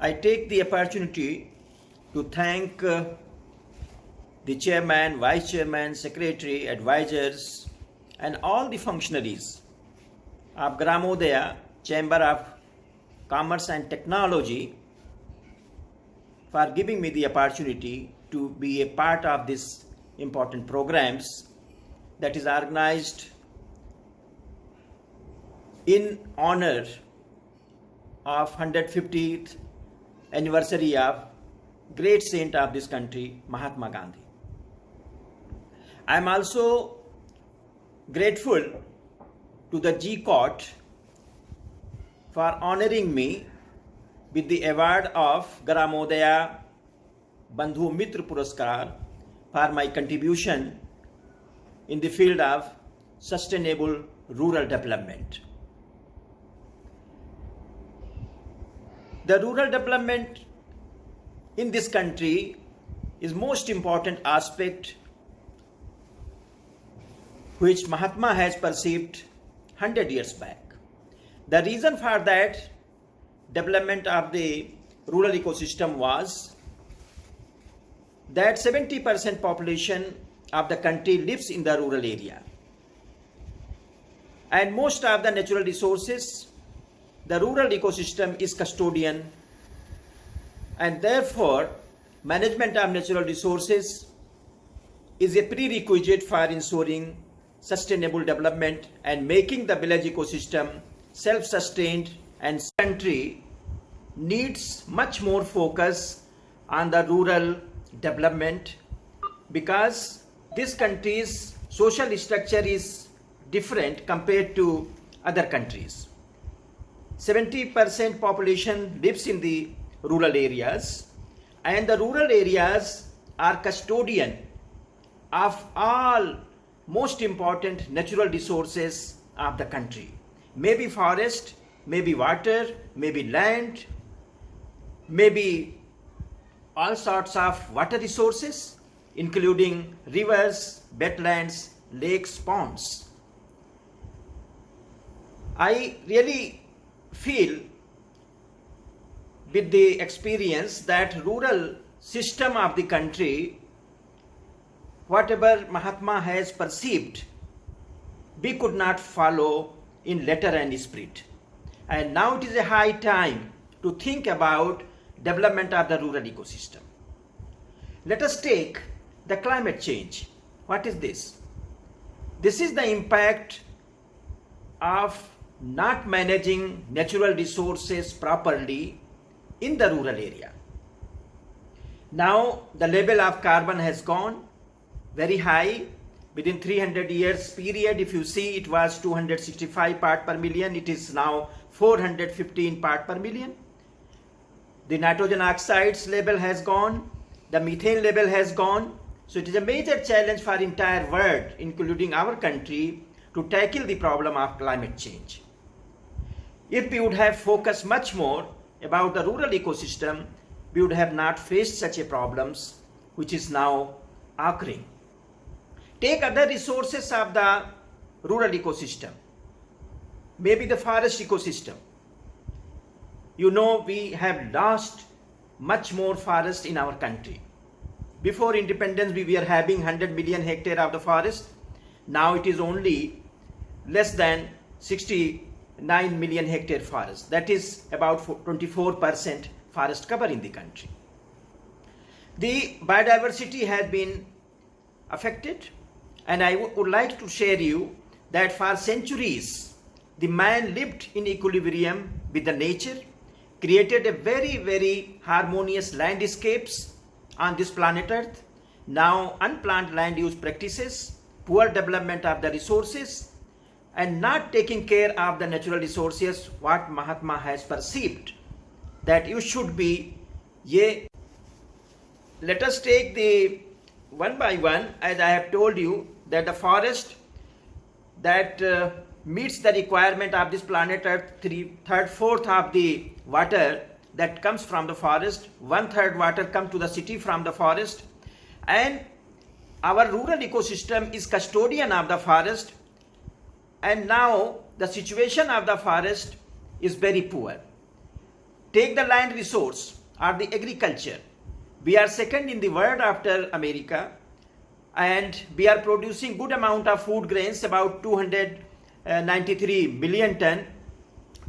I take the opportunity to thank the chairman, vice chairman, secretary, advisors, and all the functionaries of Gramodaya Chamber of Commerce and Technology for giving me the opportunity to be a part of this important programs that is organized in honor of 150th anniversary of great saint of this country, Mahatma Gandhi. I am also grateful to the G Court for honoring me with the award of Gramodaya Bandhu Mitra Puraskar for my contribution in the field of sustainable rural development. The rural development in this country is most important aspect which Mahatma has perceived 100 years back. The reason for that development of the rural ecosystem was that 70% population of the country lives in the rural area, and most of the natural resources, the rural ecosystem is custodian, and therefore management of natural resources is a prerequisite for ensuring sustainable development and making the village ecosystem self-sustained. And country needs much more focus on the rural development because this country's social structure is different compared to other countries. 70% population lives in the rural areas, and the rural areas are custodian of all most important natural resources of the country. Maybe forest, maybe water, maybe land, maybe all sorts of water resources, including rivers, wetlands, lakes, ponds. I really feel with the experience that rural system of the country, whatever Mahatma has perceived, we could not follow in letter and spirit. And now it is a high time to think about development of the rural ecosystem. Let us take the climate change. What is this? This is the impact of not managing natural resources properly in the rural area. Now the level of carbon has gone very high. Within 300 years period, if you see, it was 265 part per million, it is now 415 part per million. The nitrogen oxides level has gone, the methane level has gone. So it is a major challenge for entire world, including our country, to tackle the problem of climate change. If we would have focused much more about the rural ecosystem, we would have not faced such a problems which is now occurring. Take other resources of the rural ecosystem, maybe the forest ecosystem. You know, we have lost much more forest in our country. Before independence, we were having 100 million hectare of the forest. Now it is only less than 69 million hectare forest. That is about 24% forest cover in the country. The biodiversity has been affected, and I would like to share you that for centuries the man lived in equilibrium with the nature, created a very harmonious landscapes on this planet Earth. Now unplanned land use practices, poor development of the resources, and not taking care of the natural resources, what Mahatma has perceived that you should be. Let us take the one by one, as I have told you, that the forest that meets the requirement of this planet Earth, 3/4 of the water that comes from the forest, 1/3 water comes to the city from the forest, and our rural ecosystem is custodian of the forest, and now the situation of the forest is very poor. take the land resource or the agriculture, we are second in the world after America, and we are producing good amount of food grains, about 293 million ton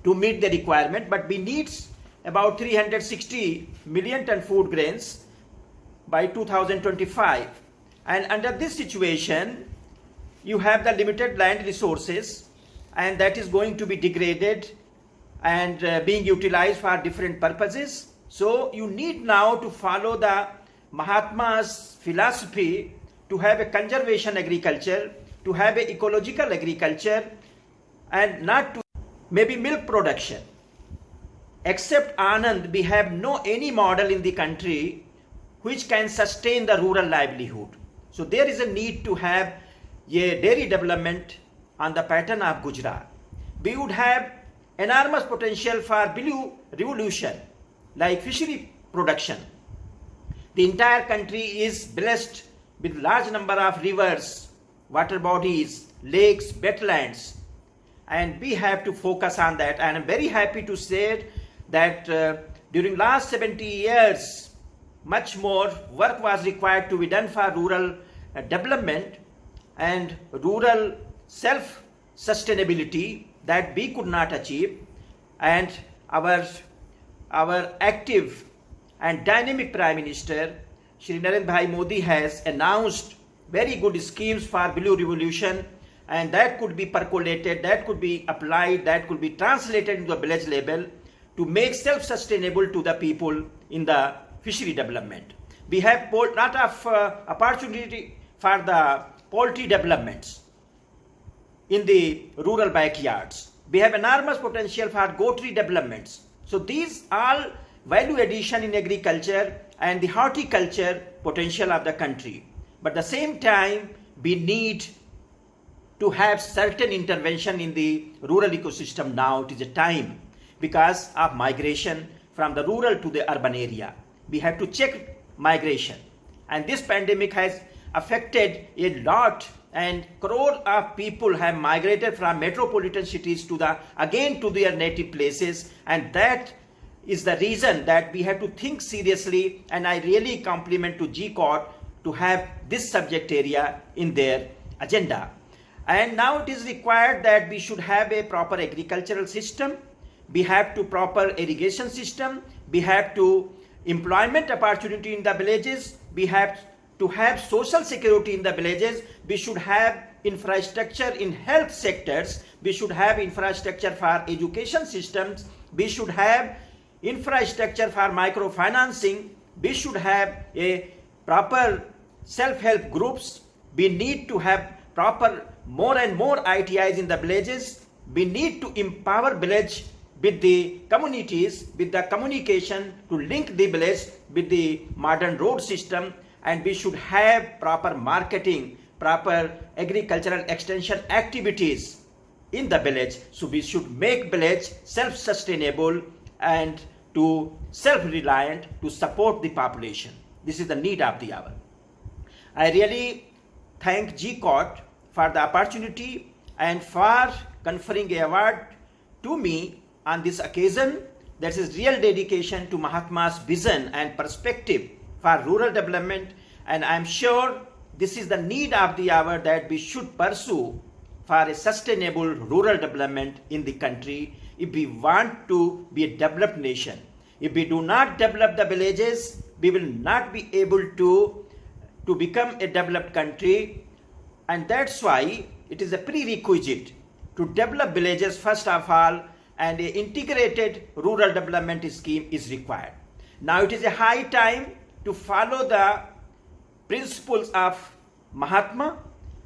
to meet the requirement, but we need about 360 million ton food grains by 2025. And under this situation, you have the limited land resources, and that is going to be degraded and being utilized for different purposes. So you need now to follow the Mahatma's philosophy to have a conservation agriculture, to have a ecological agriculture, and not to maybe milk production. Except Anand, we have no any model in the country which can sustain the rural livelihood. So there is a need to have a dairy development on the pattern of Gujarat. We would have enormous potential for blue revolution, like fishery production. The entire country is blessed with large number of rivers, water bodies, lakes, wetlands, and we have to focus on that. And I'm very happy to say that during last 70 years, much more work was required to be done for rural development and rural self-sustainability that we could not achieve. And our active and dynamic Prime Minister Shri Narendra Bhai Modi has announced very good schemes for blue revolution, and that could be percolated, that could be applied, that could be translated into a village level to make self-sustainable to the people in the fishery development. We have a lot of opportunity for the poultry developments in the rural backyards. We have enormous potential for goatry developments. So these all value addition in agriculture and the horticulture potential of the country. But at the same time, we need to have certain intervention in the rural ecosystem now. It is a time because of migration from the rural to the urban area. We have to check migration, and this pandemic has affected a lot, and crore of people have migrated from metropolitan cities to again to their native places, and that is the reason that we have to think seriously. And I really compliment to GCOT to have this subject area in their agenda. And now it is required that we should have a proper agricultural system, we have to proper irrigation system, we have to employment opportunity in the villages, we have to have social security in the villages, we should have infrastructure in health sectors, we should have infrastructure for education systems, we should have infrastructure for microfinancing, we should have a proper self-help groups, we need to have proper more and more ITIs in the villages, we need to empower village with the communities, with the communication to link the village with the modern road system, and we should have proper marketing, proper agricultural extension activities in the village. So we should make village self-sustainable and to self-reliant to support the population. This is the need of the hour. I really thank GCOT for the opportunity and for conferring an award to me on this occasion. That is real dedication to Mahatma's vision and perspective for rural development, and I am sure this is the need of the hour that we should pursue for a sustainable rural development in the country if we want to be a developed nation. If we do not develop the villages, we will not be able to become a developed country, and that's why it is a prerequisite to develop villages first of all, and an integrated rural development scheme is required. Now it is a high time to follow the principles of Mahatma,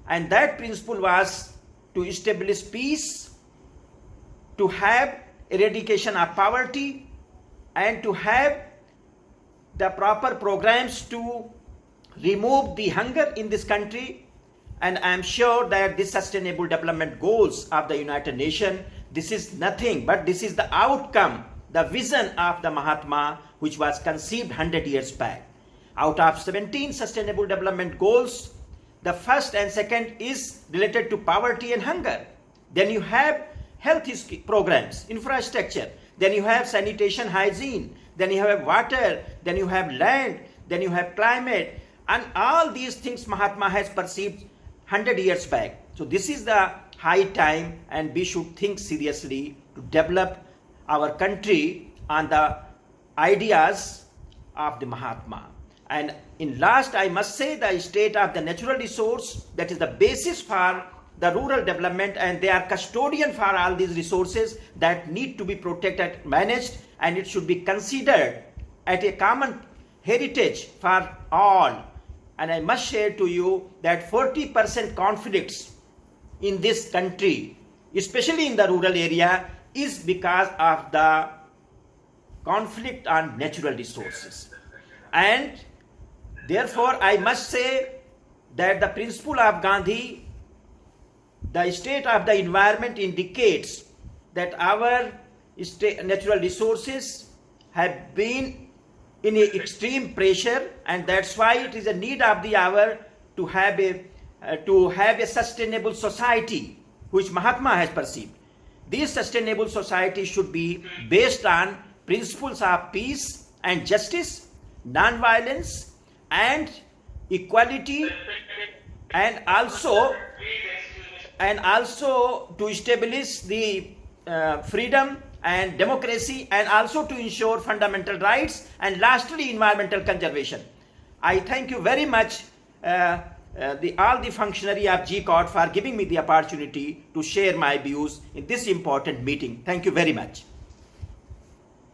and that principle was to establish peace, to have eradication of poverty, and to have the proper programs to remove the hunger in this country. And I am sure that this sustainable development goals of the United Nations, this is nothing but this is the outcome, the vision of the Mahatma, which was conceived 100 years back. Out of 17 sustainable development goals, the first and second is related to poverty and hunger. Then you have health programs, infrastructure. then you have sanitation, hygiene, then you have water, then you have land, then you have climate, and all these things Mahatma has perceived 100 years back. So this is the high time, and we should think seriously to develop our country on the ideas of the Mahatma. And in last, I must say, the state of the natural resource, that is the basis for the rural development, and they are custodian for all these resources that need to be protected, managed, and it should be considered at a common heritage for all. And I must share to you that 40% conflicts in this country, especially in the rural area, is because of the conflict on natural resources. And therefore, I must say that the principle of Gandhi, the state of the environment, indicates that our natural resources have been in a extreme pressure, and that's why it is a need of the hour to have a sustainable society, which Mahatma has perceived. This sustainable society should be based on principles of peace and justice, non-violence and equality, and also to establish the freedom and democracy, and also to ensure fundamental rights, and lastly environmental conservation. I thank you very much all the functionary of GCOT for giving me the opportunity to share my views in this important meeting. Thank you very much.